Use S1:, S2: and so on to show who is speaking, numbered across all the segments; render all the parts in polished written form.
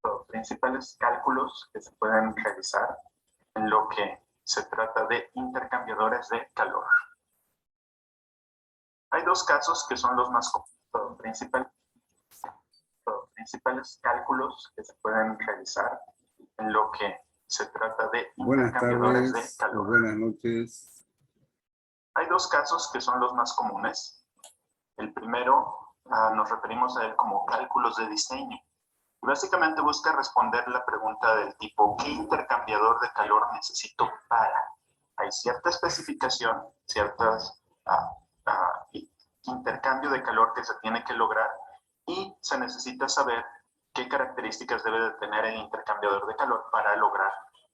S1: Los principales cálculos que se pueden realizar en lo que se trata de intercambiadores de calor. Hay dos casos que son los más comunes. Los principales cálculos que se pueden realizar en lo que se trata de intercambiadores de calor.
S2: Buenas noches.
S1: Hay dos casos que son los más comunes. El primero nos referimos a él como cálculos de diseño. Y básicamente busca responder la pregunta del tipo ¿qué intercambiador de calor necesito para? Hay cierta especificación, ciertas intercambio de calor que se tiene que lograr y se necesita saber qué características debe de tener el intercambiador de calor para lograr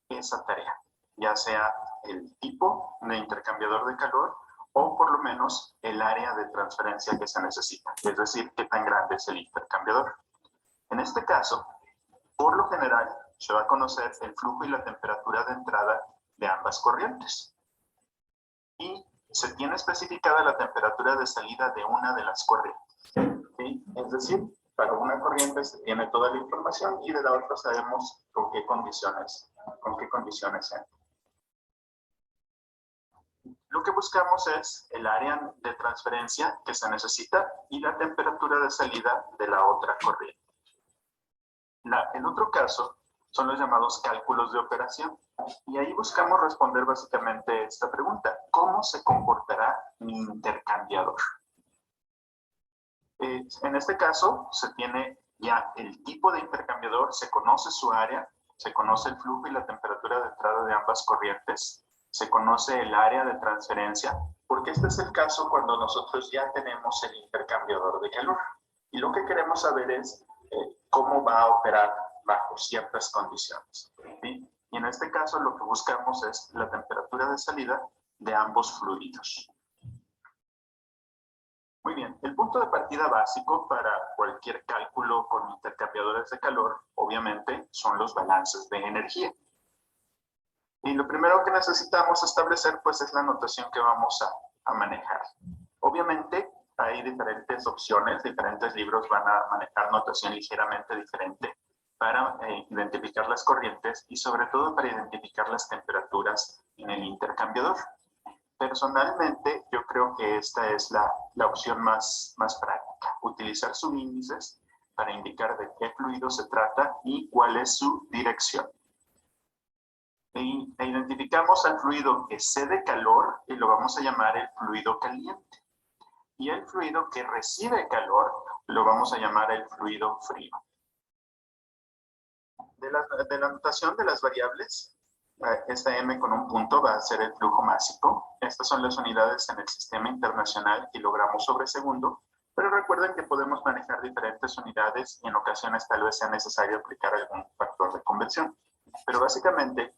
S1: esa tarea, ya sea el tipo de intercambiador de calor o por lo menos el área de transferencia que se necesita, es decir, qué tan grande es el intercambiador. En este caso, por lo general, se va a conocer el flujo y la temperatura de entrada de ambas corrientes. Y se tiene especificada la temperatura de salida de una de las corrientes. ¿Sí? Es decir, para una corriente se tiene toda la información y de la otra sabemos con qué condiciones entra. Lo que buscamos es el área de transferencia que se necesita y la temperatura de salida de la otra corriente. El otro caso son los llamados cálculos de operación. Y ahí buscamos responder básicamente esta pregunta. ¿Cómo se comportará mi intercambiador? En este caso se tiene ya el tipo de intercambiador, se conoce su área, se conoce el flujo y la temperatura de entrada de ambas corrientes, se conoce el área de transferencia, porque este es el caso cuando nosotros ya tenemos el intercambiador de calor. Y lo que queremos saber es cómo va a operar bajo ciertas condiciones. ¿Sí? Y en este caso lo que buscamos es la temperatura de salida de ambos fluidos. Muy bien, el punto de partida básico para cualquier cálculo con intercambiadores de calor, obviamente, son los balances de energía. Y lo primero que necesitamos establecer, pues, es la notación que vamos a manejar. Obviamente, hay diferentes opciones, diferentes libros van a manejar notación ligeramente diferente para identificar las corrientes y sobre todo para identificar las temperaturas en el intercambiador. Personalmente, yo creo que esta es la opción más práctica. Utilizar subíndices para indicar de qué fluido se trata y cuál es su dirección. E identificamos al fluido que cede calor y lo vamos a llamar el fluido caliente. Y el fluido que recibe calor lo vamos a llamar el fluido frío. De la notación de las variables, esta M con un punto va a ser el flujo másico. Estas son las unidades en el sistema internacional, kilogramos sobre segundo. Pero recuerden que podemos manejar diferentes unidades y en ocasiones tal vez sea necesario aplicar algún factor de conversión. Pero básicamente,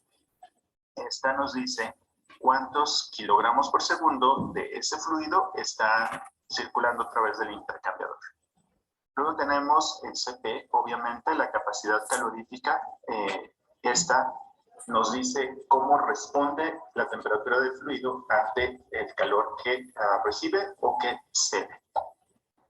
S1: esta nos dice cuántos kilogramos por segundo de ese fluido está circulando a través del intercambiador. Luego tenemos el CP, obviamente la capacidad calorífica. Esta nos dice cómo responde la temperatura del fluido ante el calor que recibe o que cede.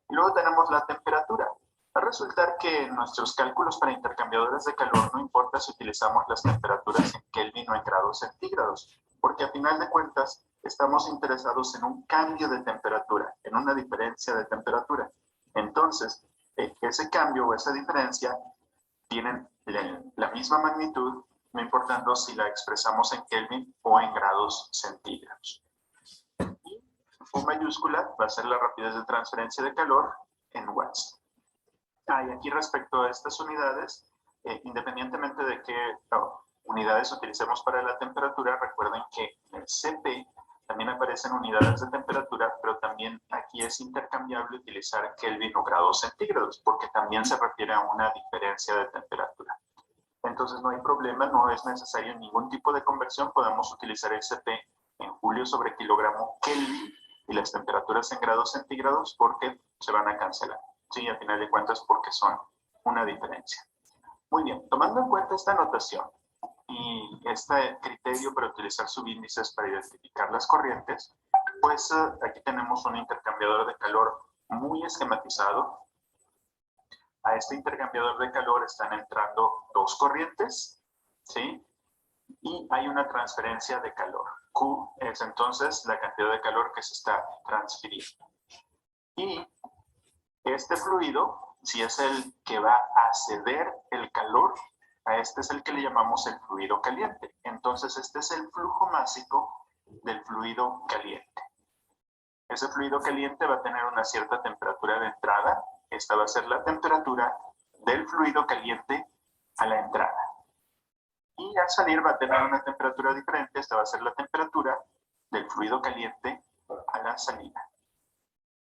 S1: Y luego tenemos la temperatura. Va a resultar que en nuestros cálculos para intercambiadores de calor no importa si utilizamos las temperaturas en Kelvin o en grados centígrados, porque a final de cuentas estamos interesados en un cambio de temperatura, en una diferencia de temperatura. Entonces, ese cambio o esa diferencia tienen la misma magnitud, no importando si la expresamos en Kelvin o en grados centígrados. Y U mayúscula va a ser la rapidez de transferencia de calor en watts. Y aquí respecto a estas unidades, independientemente de qué unidades utilicemos para la temperatura, recuerden que en el CP también aparecen unidades de temperatura, pero también aquí es intercambiable utilizar Kelvin o grados centígrados, porque también se refiere a una diferencia de temperatura. Entonces no hay problema, no es necesario ningún tipo de conversión, podemos utilizar el CP en julio sobre kilogramo Kelvin y las temperaturas en grados centígrados porque se van a cancelar. Sí, a final de cuentas porque son una diferencia. Muy bien, tomando en cuenta esta notación y este criterio para utilizar subíndices para identificar las corrientes, pues aquí tenemos un intercambiador de calor muy esquematizado. A este intercambiador de calor están entrando dos corrientes, ¿sí? Y hay una transferencia de calor. Q es entonces la cantidad de calor que se está transfiriendo. Y este fluido, si es el que va a ceder el calor, a este es el que le llamamos el fluido caliente. Entonces, este es el flujo másico del fluido caliente. Ese fluido caliente va a tener una cierta temperatura de entrada. Esta va a ser la temperatura del fluido caliente a la entrada. Y al salir va a tener una temperatura diferente. Esta va a ser la temperatura del fluido caliente a la salida.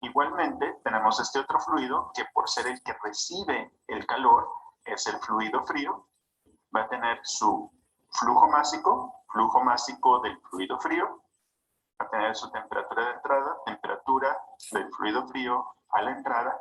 S1: Igualmente, tenemos este otro fluido que por ser el que recibe el calor, es el fluido frío. Va a tener su flujo másico del fluido frío. Va a tener su temperatura de entrada, temperatura del fluido frío a la entrada.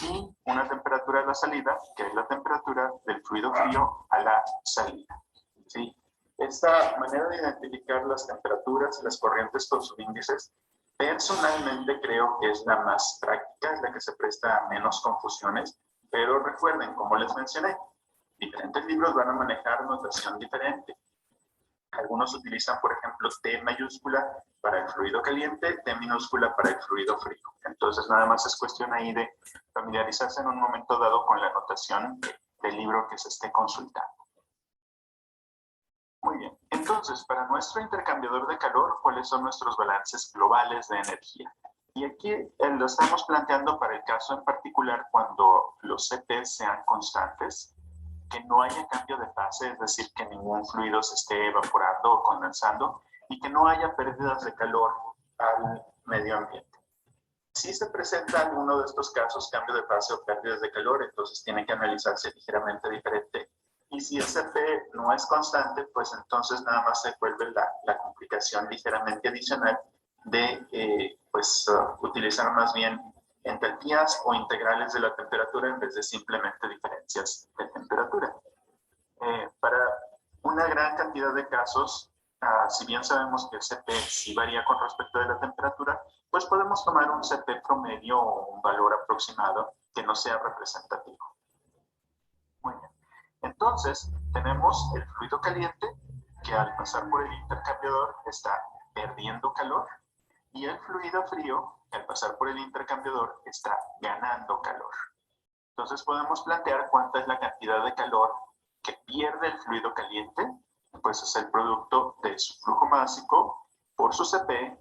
S1: Y una temperatura a la salida, que es la temperatura del fluido frío a la salida. ¿Sí? Esta manera de identificar las temperaturas y las corrientes por subíndices, personalmente creo que es la más práctica, es la que se presta a menos confusiones, pero recuerden, como les mencioné, diferentes libros van a manejar notación diferente. Algunos utilizan, por ejemplo, T mayúscula para el fluido caliente, T minúscula para el fluido frío. Entonces, nada más es cuestión ahí de familiarizarse en un momento dado con la notación del libro que se esté consultando. Muy bien. Entonces, para nuestro intercambiador de calor, ¿cuáles son nuestros balances globales de energía? Y aquí lo estamos planteando para el caso en particular cuando los CP sean constantes, que no haya cambio de fase, es decir, que ningún fluido se esté evaporando o condensando y que no haya pérdidas de calor al medio ambiente. Si se presenta alguno de estos casos, cambio de fase o pérdidas de calor, entonces tiene que analizarse ligeramente diferente. Y si el CP no es constante, pues entonces nada más se vuelve la complicación ligeramente adicional de utilizar más bien entalpías o integrales de la temperatura en vez de simplemente diferencias de temperatura. Para una gran cantidad de casos, si bien sabemos que el CP sí varía con respecto de la temperatura, pues podemos tomar un CP promedio o un valor aproximado que no sea representativo. Muy bien. Entonces, tenemos el fluido caliente que al pasar por el intercambiador está perdiendo calor y el fluido frío que al pasar por el intercambiador está ganando calor. Entonces podemos plantear cuánta es la cantidad de calor que pierde el fluido caliente, pues es el producto de su flujo másico por su CP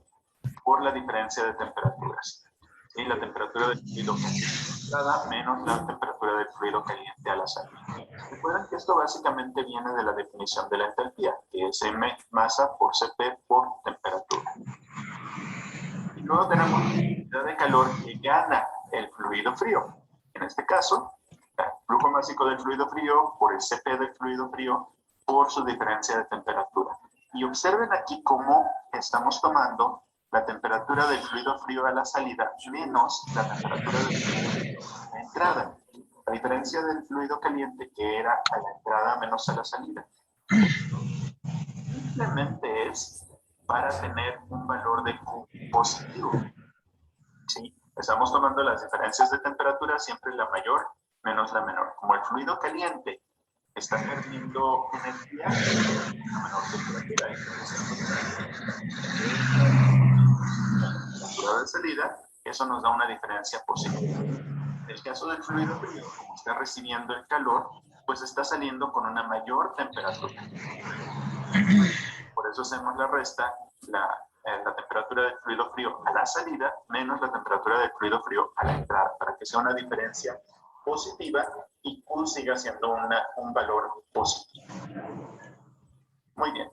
S1: por la diferencia de temperaturas. ¿Sí? La temperatura del fluido caliente menos la temperatura del fluido caliente a la salida. Recuerden que esto básicamente viene de la definición de la entalpía, que es M masa por CP por temperatura. Y luego tenemos la cantidad de calor que gana el fluido frío. En este caso, el flujo másico del fluido frío por el CP del fluido frío por su diferencia de temperatura. Y observen aquí cómo estamos tomando la temperatura del fluido frío a la salida menos la temperatura del fluido frío a la entrada. La diferencia del fluido caliente que era a la entrada menos a la salida. Simplemente es para tener un valor de Q positivo. ¿Sí? Estamos tomando las diferencias de temperatura, siempre la mayor menos la menor. Como el fluido caliente está perdiendo energía, la menor temperatura. La temperatura de salida, eso nos da una diferencia positiva. En el caso del fluido frío, como está recibiendo el calor, pues está saliendo con una mayor temperatura. Por eso hacemos la resta, la temperatura del fluido frío a la salida menos la temperatura del fluido frío a la entrada, para que sea una diferencia positiva y Q siga siendo un valor positivo. Muy bien.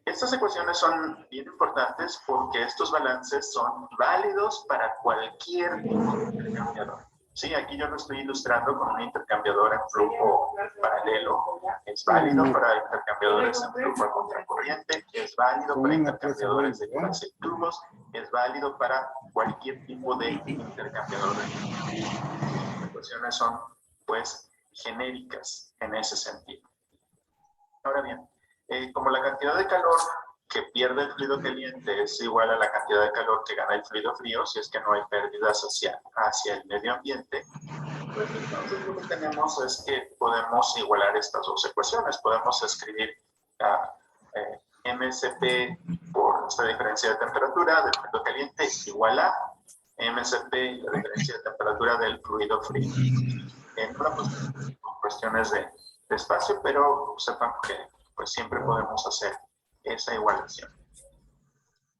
S1: Estas ecuaciones son bien importantes porque estos balances son válidos para cualquier tipo de intercambiador. Sí, aquí yo lo estoy ilustrando con un intercambiador en flujo paralelo. Es válido para intercambiadores en flujo a contracorriente, es válido para intercambiadores de clase y tubos, es válido para cualquier tipo de intercambiador. Las ecuaciones son, pues, genéricas en ese sentido. Ahora bien, como la cantidad de calor que pierde el fluido caliente es igual a la cantidad de calor que gana el fluido frío, si es que no hay pérdidas hacia el medio ambiente, pues entonces lo que tenemos es que podemos igualar estas dos ecuaciones. Podemos escribir MSP por esta diferencia de temperatura del fluido caliente igual a MSP y la diferencia de temperatura del fluido frío. Bueno, pues con cuestiones de espacio, pero sepan que pues siempre podemos hacer esa igualación.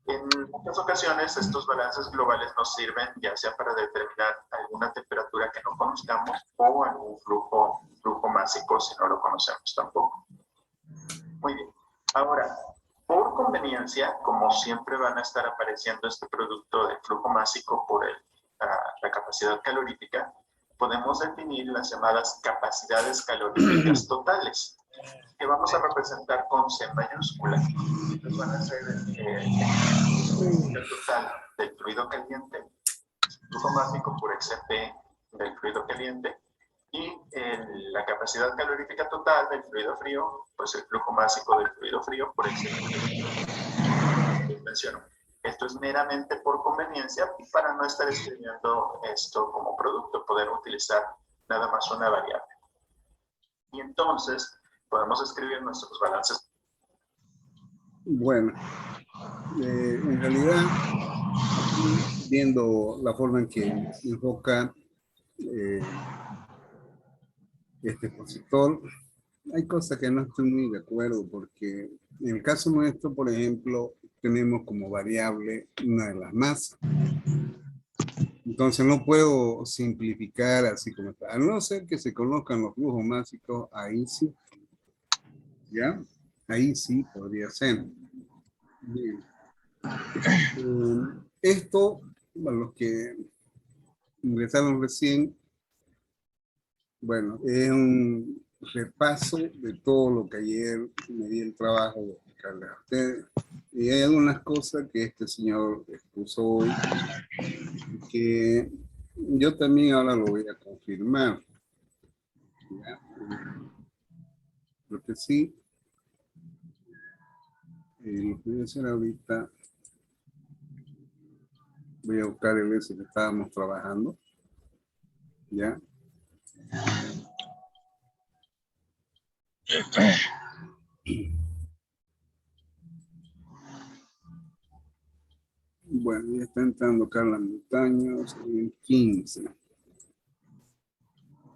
S1: En muchas ocasiones estos balances globales nos sirven ya sea para determinar alguna temperatura que no conozcamos o algún flujo másico si no lo conocemos tampoco. Muy bien. Ahora, por conveniencia, como siempre van a estar apareciendo este producto de flujo másico por la capacidad calorífica, podemos definir las llamadas capacidades caloríficas totales, que vamos a representar con C mayúscula. Entonces van a ser el total del fluido caliente, flujo másico por XP del fluido caliente, y la capacidad calorífica total del fluido frío, pues el flujo másico del fluido frío por XP. Menciono. Esto es meramente por conveniencia para no estar escribiendo esto como producto, poder utilizar nada más una variable. Y entonces podemos escribir nuestros balances.
S2: Bueno, en realidad, viendo la forma en que enfoca este expositor, hay cosas que no estoy muy de acuerdo, porque en el caso nuestro, por ejemplo, tenemos como variable una de las masas. Entonces no puedo simplificar así como está. A no ser que se conozcan los flujos másicos, ahí sí. ¿Ya? Ahí sí podría ser. Bien. Esto, para los que ingresaron recién, bueno, es un repaso de todo lo que ayer me di el trabajo de explicarles a ustedes. Y hay algunas cosas que este señor expuso hoy que yo también ahora lo voy a confirmar. ¿Ya? Lo que sí, lo que voy a hacer ahorita, voy a buscar el ese que estábamos trabajando. ¿Ya? Bueno, ya está entrando Carla Montaños en 15.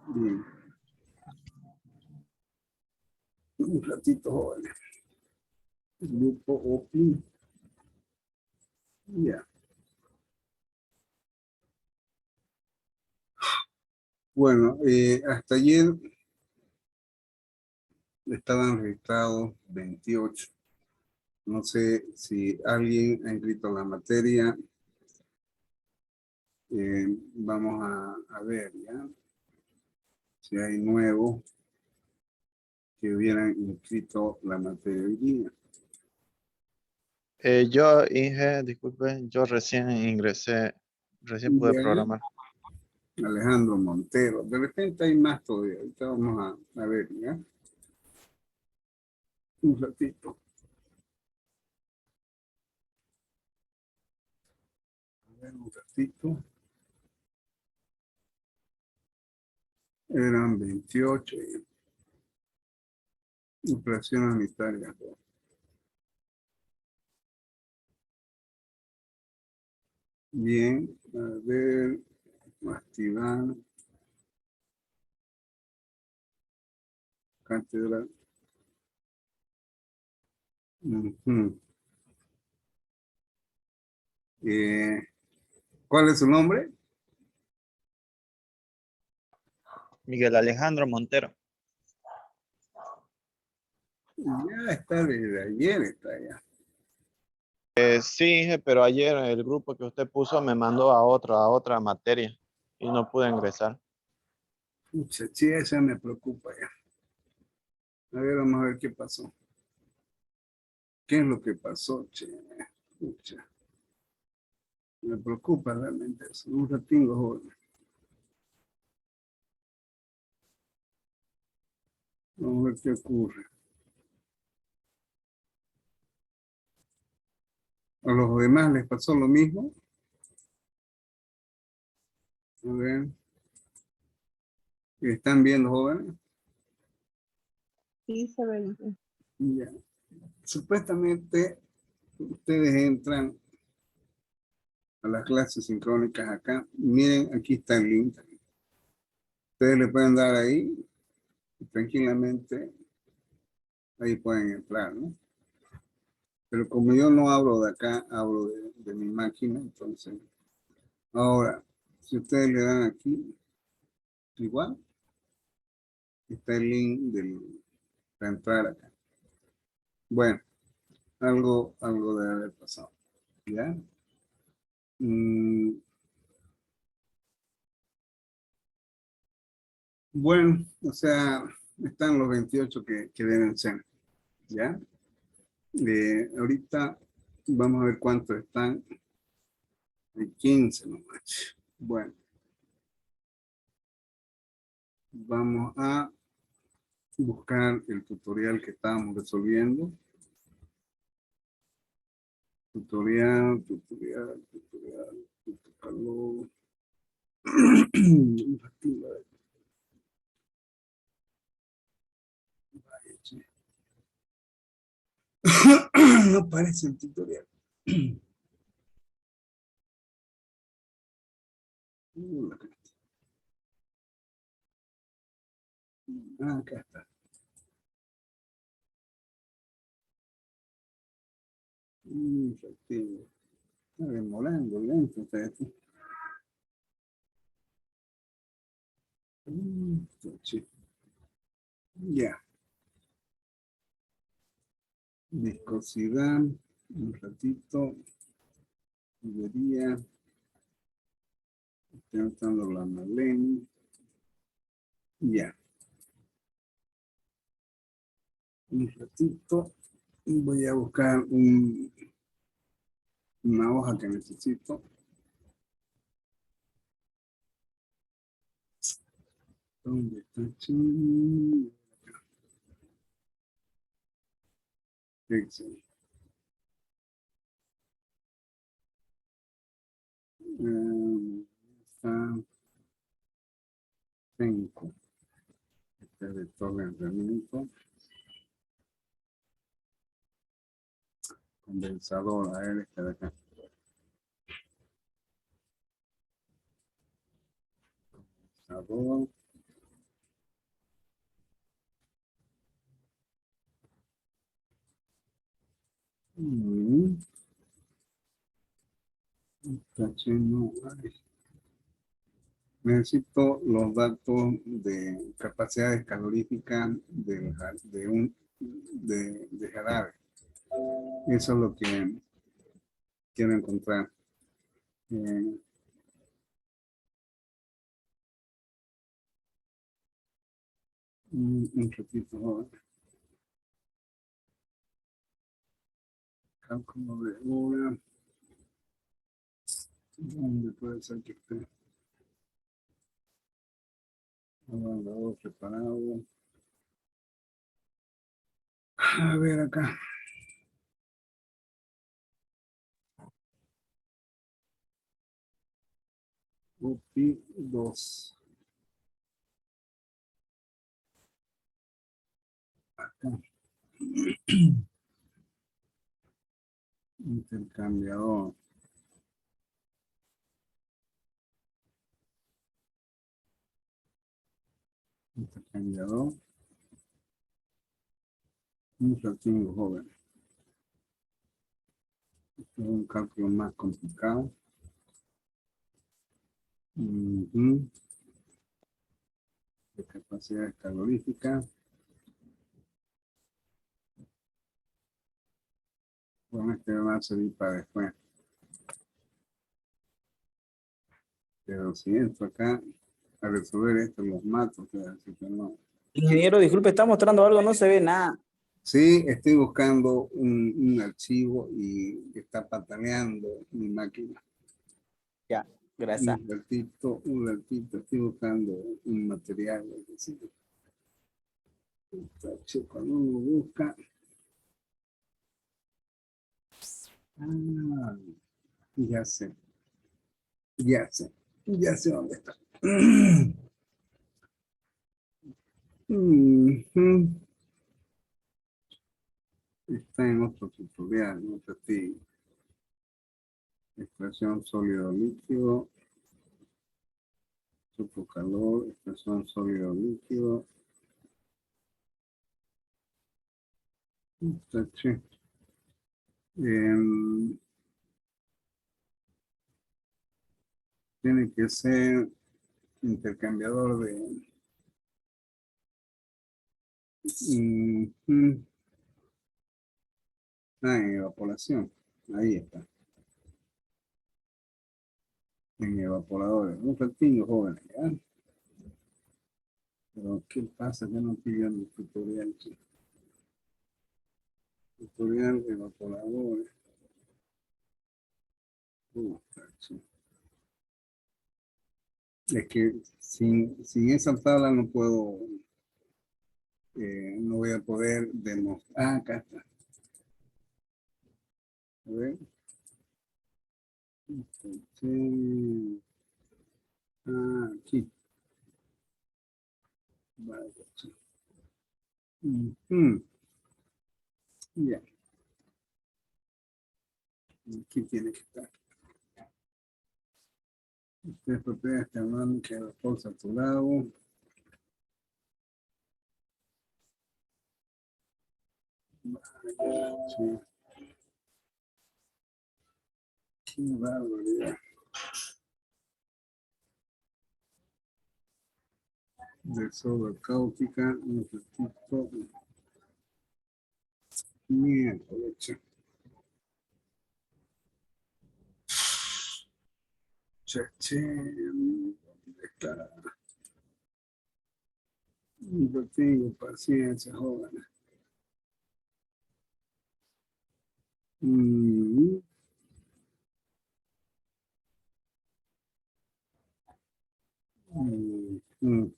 S2: Bien. Un ratito, jóvenes. Grupo OPI. Ya. Bueno, hasta ayer estaban registrados 28. No sé si alguien ha inscrito la materia. Vamos a ver, ¿ya? Si hay nuevos que hubieran inscrito la materia hoy día.
S3: Yo, Inge, disculpe, yo recién ingresé, recién pude
S2: Ya.
S3: programar.
S2: Alejandro Montero. De repente hay más todavía. Ahorita vamos a ver, ¿ya? Un ratito. A ver, un ratito. Eran 28. Inflación unitaria. Bien, a ver, Mastibán, cátedra. ¿Cuál es su nombre?
S3: Miguel Alejandro Montero.
S2: Ya está desde ayer, está ya.
S3: Sí, Inge, pero ayer el grupo que usted puso me mandó a otra materia y no pude ingresar.
S2: Pucha, sí, esa me preocupa ya. A ver, vamos a ver qué pasó. ¿Qué es lo que pasó, che? Pucha. Me preocupa realmente eso. Un ratito, joven. Vamos a ver qué ocurre. ¿A los demás les pasó lo mismo? A ver. ¿Están viendo, jóvenes?
S4: Sí, se ve.
S2: Ya. Supuestamente ustedes entran a las clases sincrónicas acá. Miren, aquí está el link. Ustedes le pueden dar ahí y tranquilamente ahí pueden entrar, ¿no? Pero como yo no hablo de acá, hablo de mi máquina, entonces. Ahora, si ustedes le dan aquí, igual, está el link para entrar acá. Bueno, algo debe haber pasado. ¿Ya? Bueno, o sea, están los 28 que deben ser. ¿Ya? Ahorita vamos a ver cuántos están. Hay 15 nomás. Bueno, vamos a buscar el tutorial que estábamos resolviendo. Tutorial. No aparece el tutorial. Acá está. Está demorando lento esto. Ya. Viscosidad. Un ratito. Tubería. Estoy notando la Malene. Ya. Un ratito. Voy a buscar una hoja que necesito. ¿Dónde está? Excel. Está 5. Este vector de enfriamiento. Condensador, a ver, este de acá. Condensador. Está lleno. Necesito los datos de capacidades caloríficas de jarabe. Eso es lo que quiero encontrar. Un ratito. Cálculo de hora. ¿Dónde puede ser que esté? Avanzador preparado. A ver acá. UPI 2. Acá. Intercambiador. Intercambiador. Un ratito, joven. Este es un cálculo más complicado. De capacidades caloríficas. Bueno, este va a servir para después. Pero si entro acá a resolver esto, los mato. Así que no.
S5: Ingeniero, disculpe, está mostrando algo, no se ve nada.
S2: Sí, estoy buscando un archivo y está pataleando mi máquina.
S5: Ya, gracias.
S2: Un ratito, estoy buscando un material. Cuando uno busca. Ah, ya sé. Ya sé. Ya sé dónde está. Ujú. Está en otro tutorial, no sé si expresión sólido líquido, calor, expresión sólido líquido. Este, tiene que ser intercambiador de en evaporación. Ahí está. En evaporadores. Un ratinho, jóvenes, ¿ya? Pero, ¿qué pasa? Que no pidió el tutorial. Tutorial de evaporadores. Sí. Es que sin esa tabla no puedo, no voy a poder demostrar. Ah, acá está. A ver. Sí. Ah, aquí. Vale, sí. Ya. Aquí tiene que estar. Ustedes propiedades este hablando que el vapor saturado. Vale, sí. Qué barbaridad. De soda cáustica, necesito miércoles. ¿Dónde está? No tengo paciencia, jóvenes. Mm, mm, mm.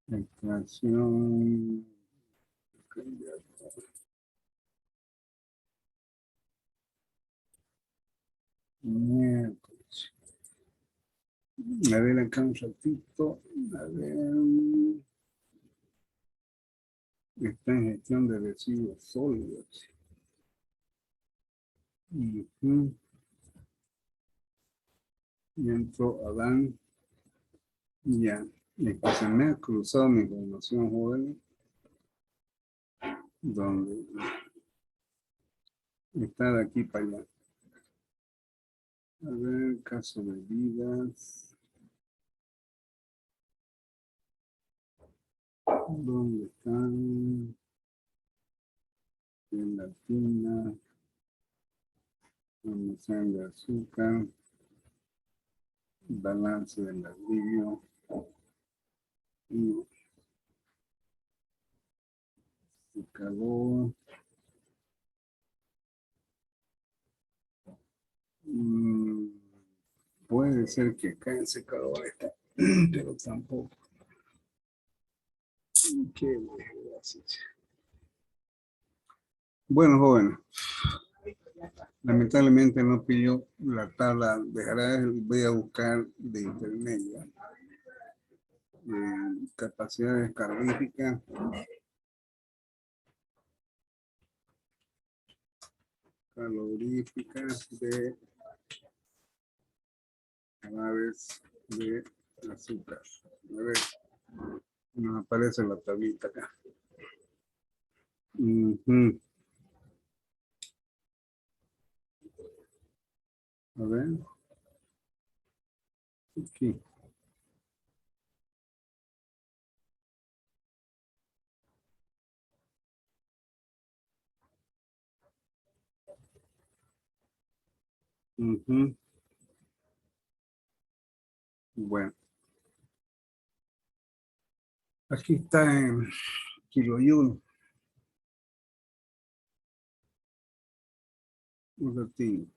S2: Extracción. Miércoles. A ver acá un ratito. A ver. Está en gestión de residuos sólidos. Ujú. Y entró Adán. Ya. Es que se me ha cruzado mi información, joven. Donde está de aquí para allá. A ver, caso de vidas. ¿Dónde están? En latina. Almacén de azúcar. Balance del alivio. Y calor. Puede ser que acá en secador está, pero tampoco. Qué desgracia. Bueno, jóvenes. Lamentablemente no pidió la tabla de Harari, voy a buscar de internet ya. Capacidades caloríficas. Caloríficas de canales de azúcar. A ver, nos aparece la tablita acá. A ver. Aquí. Bueno, aquí está en kilojoule. Un ratito.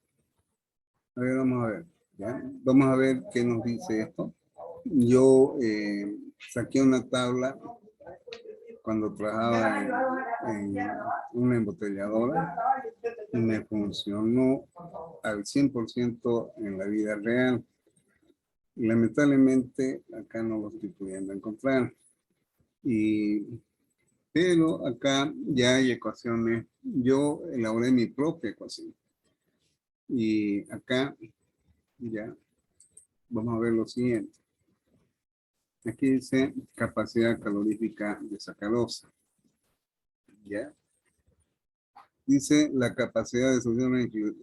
S2: A ver, vamos a ver. ¿Ya? Vamos a ver qué nos dice esto. Yo saqué una tabla cuando trabajaba en una embotelladora, me funcionó al 100% en la vida real. Y lamentablemente acá no lo estoy pudiendo encontrar. Pero acá ya hay ecuaciones. Yo elaboré mi propia ecuación. Y acá ya vamos a ver lo siguiente. Aquí dice capacidad calorífica de sacarosa. ¿Ya? Dice la capacidad de solución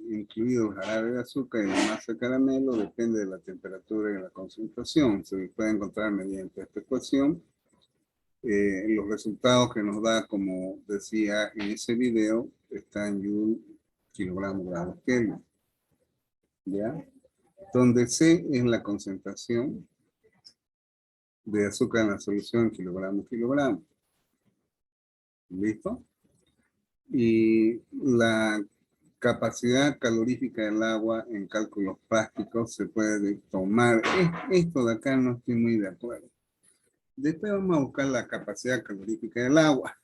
S2: incluido el jarabe de azúcar y la masa de caramelo depende de la temperatura y la concentración. Se puede encontrar mediante esta ecuación. Los resultados que nos da, como decía en ese video, están en Joule, kilogramos, gramos, Kelvin. ¿Ya? Donde C es la concentración de azúcar en la solución, kilogramos, kilogramos. ¿Listo? Y la capacidad calorífica del agua en cálculos prácticos se puede tomar. Esto de acá no estoy muy de acuerdo. Después vamos a buscar la capacidad calorífica del agua.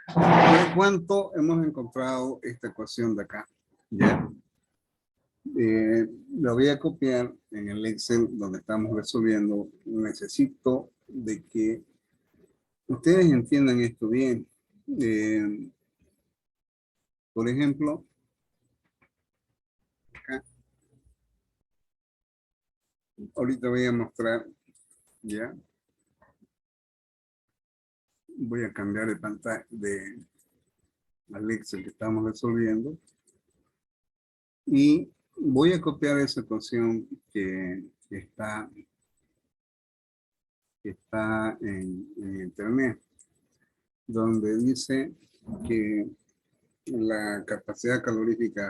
S2: ¿De cuánto hemos encontrado esta ecuación de acá? ¿Ya? Lo voy a copiar en el Excel donde estamos resolviendo. Necesito de que ustedes entiendan esto bien. Por ejemplo, acá. Ahorita voy a mostrar, ¿ya? Voy a cambiar de pantalla al Excel que estamos resolviendo. Y voy a copiar esa ecuación que está en internet, donde dice que la capacidad calorífica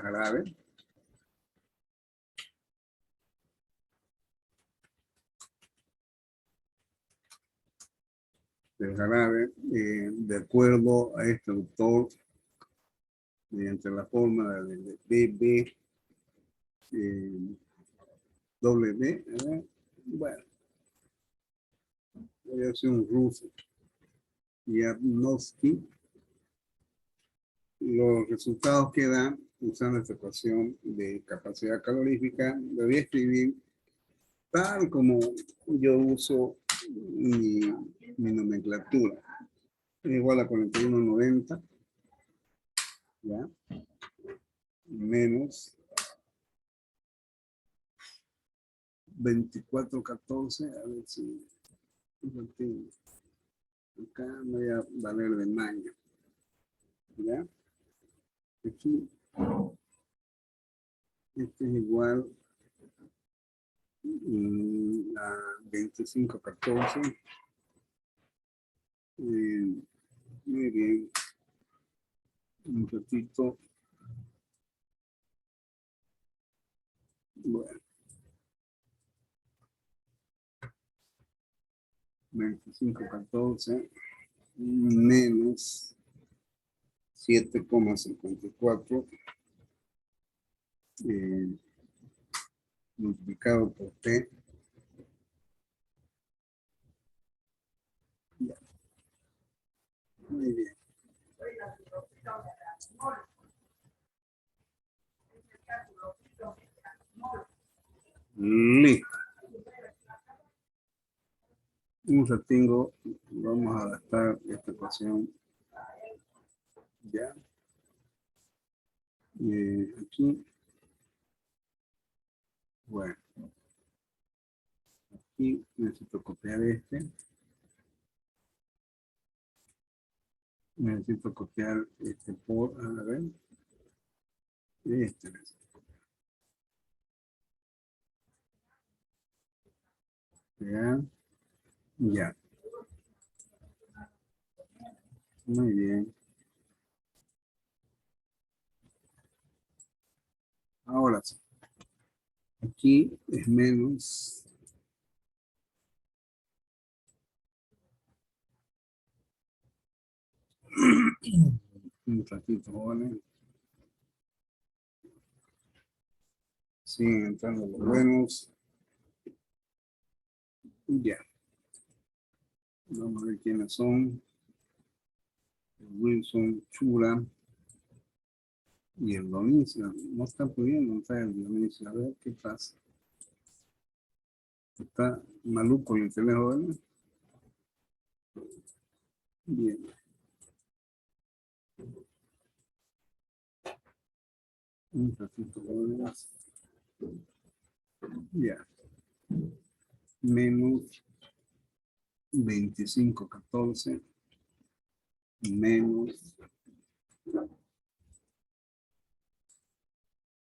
S2: de jarabe de acuerdo a este autor, mediante la fórmula de BB, W, bueno, voy a hacer un ruso, Yadnovsky. Los resultados que dan usando esta ecuación de capacidad calorífica, lo voy a escribir tal como yo uso mi nomenclatura. Es igual a 4190, ¿ya? Menos 2414, a ver si acá me voy a valer de mayo, ¿ya? Aquí, este es igual a 2514. Muy bien. Un ratito. Bueno. 2514 menos 7,54 multiplicado por T. Ya. Muy bien. Listo. Un ratingo, vamos a adaptar esta ecuación. Ya. Aquí. Bueno. Aquí necesito copiar este. Necesito copiar este por, a ver. Este necesito. Ya. Ya. Muy bien. Ahora sí. Aquí es menos. Un ratito, jóvenes. Siguen entrando los buenos. Ya. Vamos a ver quiénes son. Wilson, Chura y el Dionisio. No está pudiendo entrar el Dionisio. A ver qué pasa. Está maluco el teléfono, ¿verdad? Bien. Un ratito más. Ya. Menos 25,14. Menos.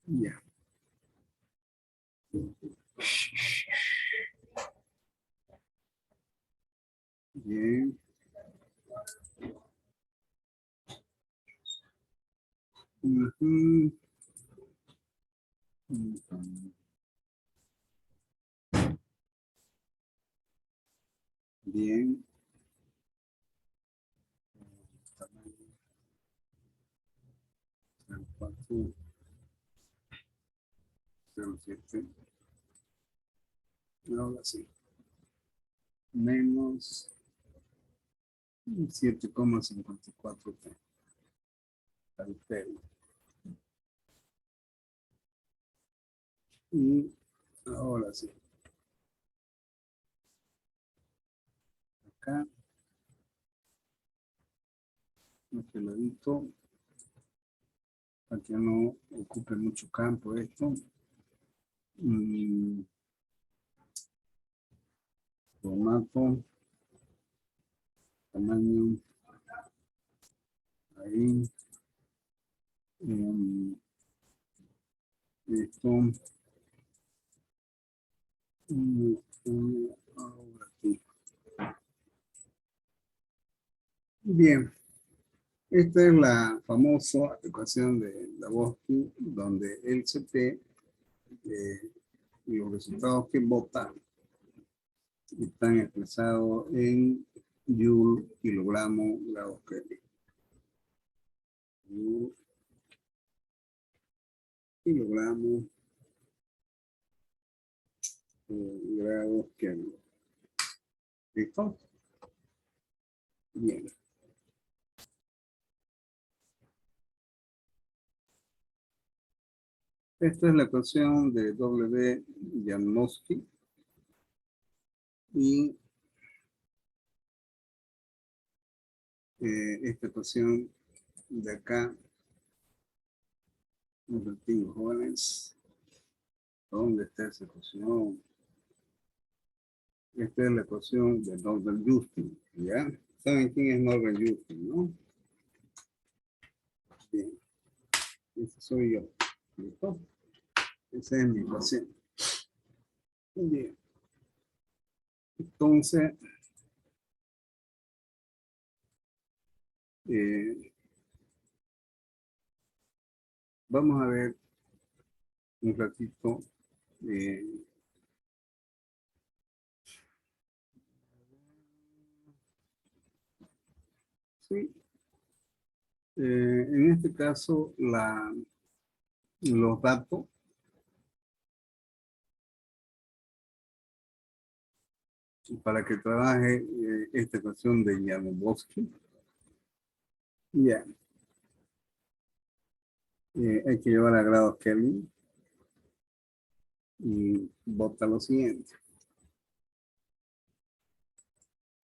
S2: Ya. Bien. Ujú. Ujú. Bien. Tamaño 04, 07. Ahora sí. Menos 7,54 alter. Y ahora sí. Acá. Este ladito. Para que no ocupe mucho campo esto. Formato. Tamaño. Ahí. Esto. Ahora sí. Bien. Esta es la famosa ecuación de Dabrowski, donde el CP, los resultados que vota, están expresados en Joule, kilogramo, grados Kelvin. Joule, kilogramo, grados Kelvin. ¿Listo? Bien. Esta es la ecuación de W. Janowski. Y esta ecuación de acá, un ratito, jóvenes. ¿Dónde está esa ecuación? Esta es la ecuación de Northern Justin, ¿ya? ¿Saben quién es Northern Justin, no? Bien. Ese soy yo. ¿Listo? Esa es mi ecuación. Bien. Entonces, vamos a ver un ratito. Sí. En este caso, los datos para que trabaje esta ecuación de Jablonski. Ya. Hay que llevar a grados Kelvin y bota lo siguiente.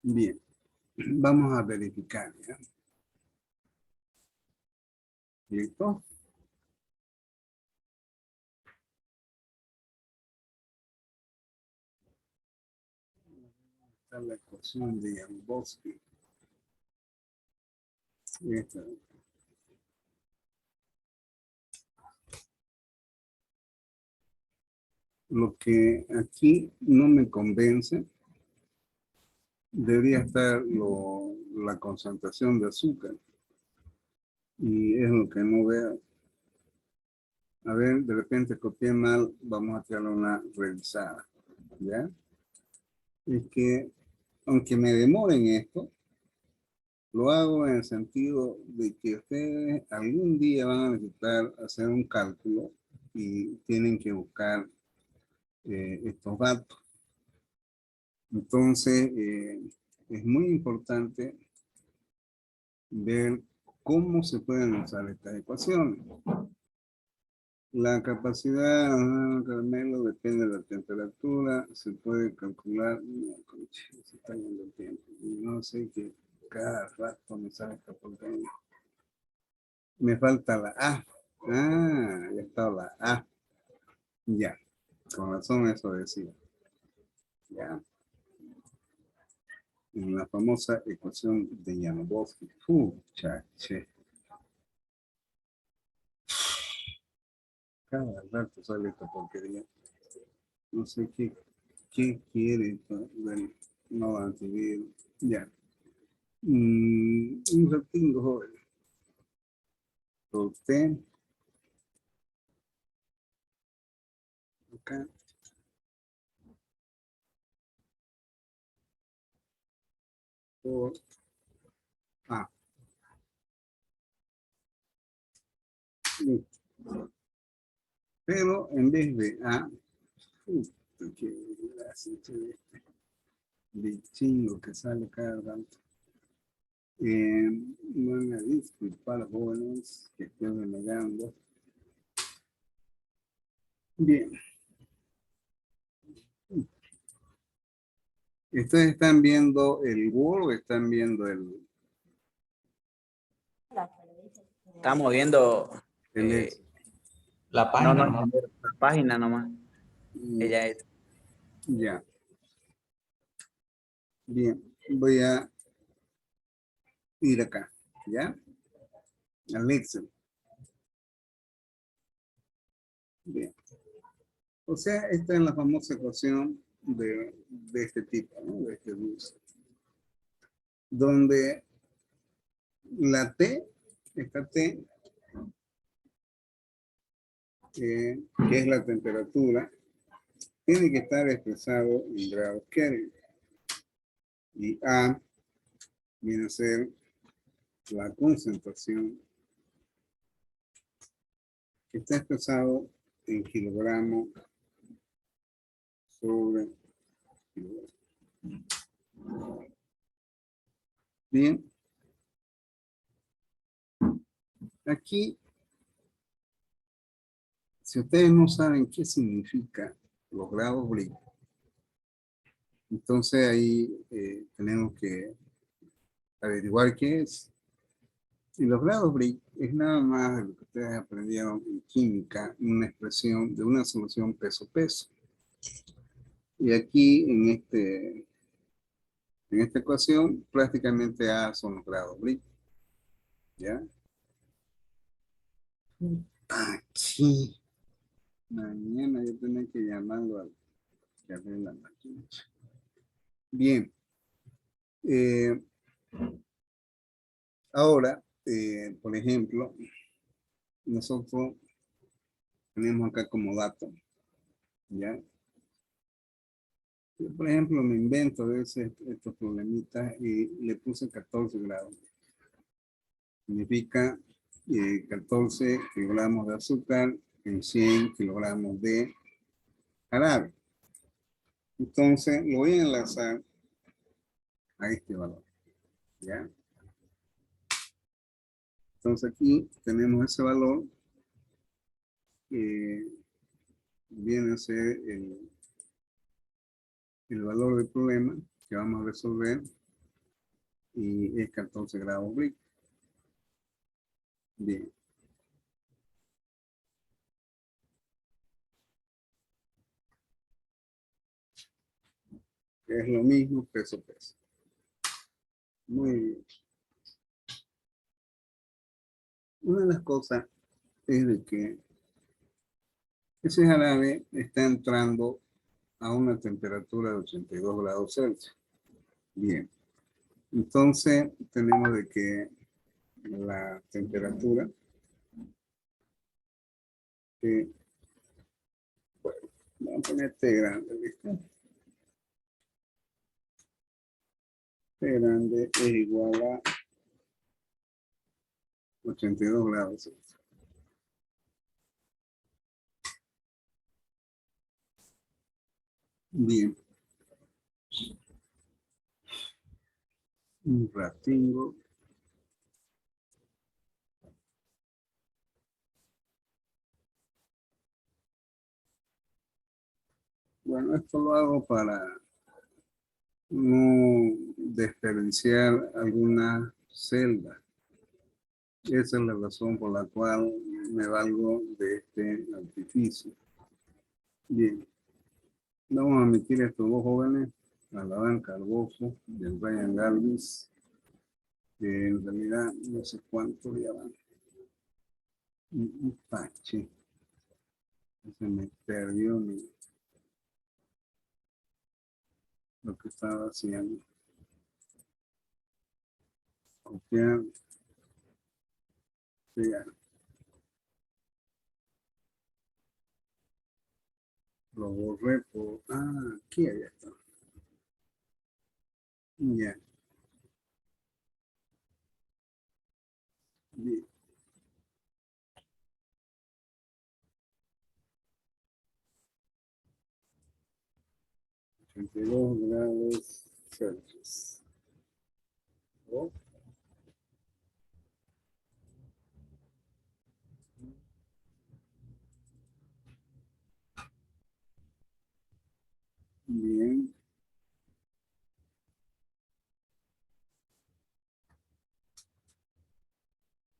S2: Bien. Vamos a verificar, ¿ya? ¿Listo? Esta es la ecuación de Jablonski. Esta. Lo que aquí no me convence, debería estar la concentración de azúcar. Y es lo que no veo. A ver, de repente copié mal, vamos a tirarle una revisada. ¿Ya? Es que, aunque me demore en esto, lo hago en el sentido de que ustedes algún día van a necesitar hacer un cálculo y tienen que buscar estos datos. Entonces, es muy importante ver cómo se pueden usar estas ecuaciones. La capacidad de caramelo depende de la temperatura, se puede calcular, no, concha, se está yendo el tiempo, no sé que cada rato me sale esta porquería. Me falta la A. Ah, ya está la A. Ya, con razón eso decía. Ya. En la famosa ecuación de Janovsky. Chache. Cada rato sale esta porquería. No sé qué quiere. Bueno, no va a seguir. Ya. Un ratingo, joven. Usted. Acá. Por A. Pero en vez de A, qué gracia, de chingo que sale cada rato. Van a disculpar, jóvenes, que estoy renegando. Bien. ¿Ustedes están viendo el Word o están viendo el
S5: Estamos viendo
S2: Excel?
S4: La
S5: no,
S4: página
S5: no,
S4: nomás.
S5: la página nomás.
S2: Mm,
S5: Ella es.
S2: Ya. Bien. Voy a ir acá. ¿Ya? Al Excel. Bien. O sea, esta es la famosa ecuación de este tipo, ¿no? De este uso. Donde la T, esta T, que es la temperatura, tiene que estar expresado en grados Kelvin. Y A viene a ser la concentración que está expresado en kilogramos sobre kilogramo. Bien. Aquí, si ustedes no saben qué significa los grados Briggs, entonces ahí tenemos que averiguar qué es. Y los grados Briggs es nada más de lo que ustedes aprendieron en química, una expresión de una solución peso-peso. Y aquí en esta ecuación prácticamente A son los grados Briggs. ¿Ya? Aquí. Mañana yo tenía que llamarlo al que abre la máquina. Bien. Ahora, por ejemplo, nosotros tenemos acá como dato, ¿ya? Yo, por ejemplo, me invento a veces estos problemitas y le puse 14 grados. Significa 14 kilogramos de azúcar en 100 kilogramos de jarabe. Entonces, lo voy a enlazar a este valor, ¿ya? Entonces, aquí tenemos ese valor que viene a ser el valor del problema que vamos a resolver y es 14 grados Briggs. Bien. Es lo mismo peso-peso. Muy bien. Una de las cosas es de que ese jarabe está entrando a una temperatura de 82 grados Celsius. Bien. Entonces tenemos de que la temperatura bueno, vamos a poner T grande, ¿listo? T grande es igual a 82 grados Celsius. Bien. Un ratingo. Bueno, esto lo hago para no desperdiciar alguna celda. Esa es la razón por la cual me valgo de este artificio. Bien, vamos a meter a estos dos jóvenes, a Adán Cardoso y el Ryan Galvis, que en realidad no sé cuánto ya van. Un pache. Se me perdió lo que estaba haciendo. Copiar. Pegar. Lo borré por... Ah, aquí ya está. Ya. Bien. 82 grados Celsius. Oh. Bien.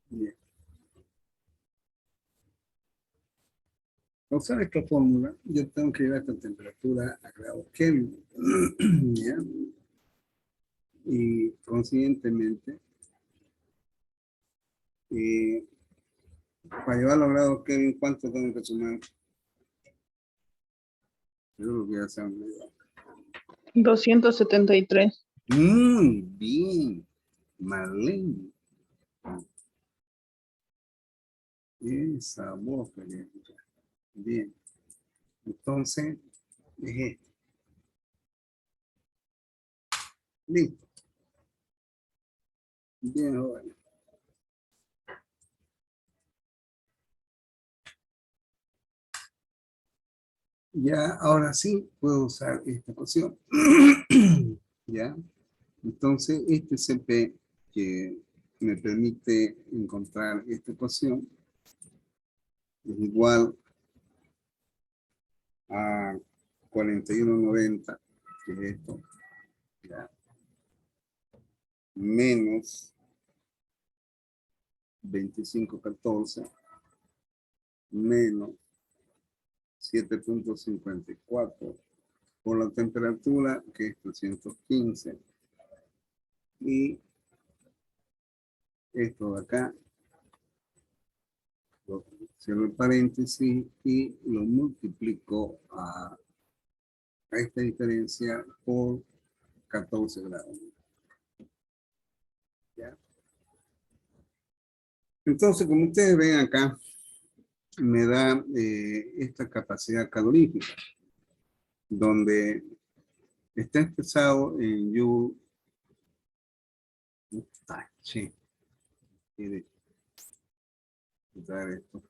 S2: Bien. Usar esta fórmula, yo tengo que ir a esta temperatura a grados Kelvin. ¿Ya? Y consiguientemente, para llevarlo a grados Kelvin, ¿cuánto tengo que sumar? Yo lo voy a hacer un video.
S4: 273.
S2: Muy bien, Marlene. Esa voz quería escuchar. Bien. Entonces, es esto. Listo. Bien, joven. Ya, ahora sí puedo usar esta ecuación. Ya. Entonces, este CP que me permite encontrar esta ecuación es igual a 4190, que es esto, ya, menos 2514, menos 7.54 por la temperatura, que es 315, y esto de acá, lo cierro el paréntesis y lo multiplico a esta diferencia por 14 grados. ¿Ya? Entonces, como ustedes ven acá, me da esta capacidad calorífica, donde está expresado en Joule. Esto.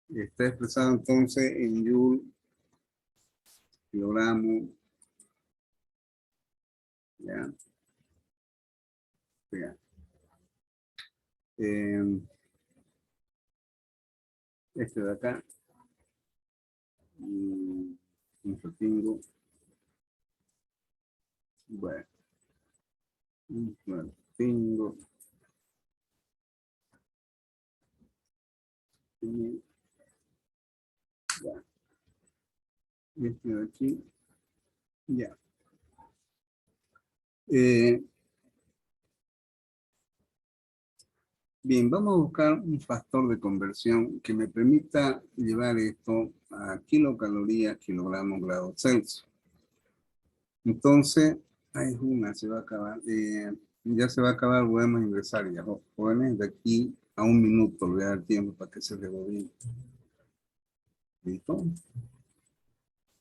S2: Está expresado entonces en Joule, kilogramo, ya. Ya. Este de acá, un retingo, bueno, un retingo, ya. Este de aquí, ya. Bien, vamos a buscar un factor de conversión que me permita llevar esto a kilocalorías, kilogramos, grados Celsius. Entonces, hay una, se va a acabar, ya se va a acabar, podemos ingresar ya, jóvenes, de aquí a un minuto, le voy a dar tiempo para que se rebobine. ¿Listo?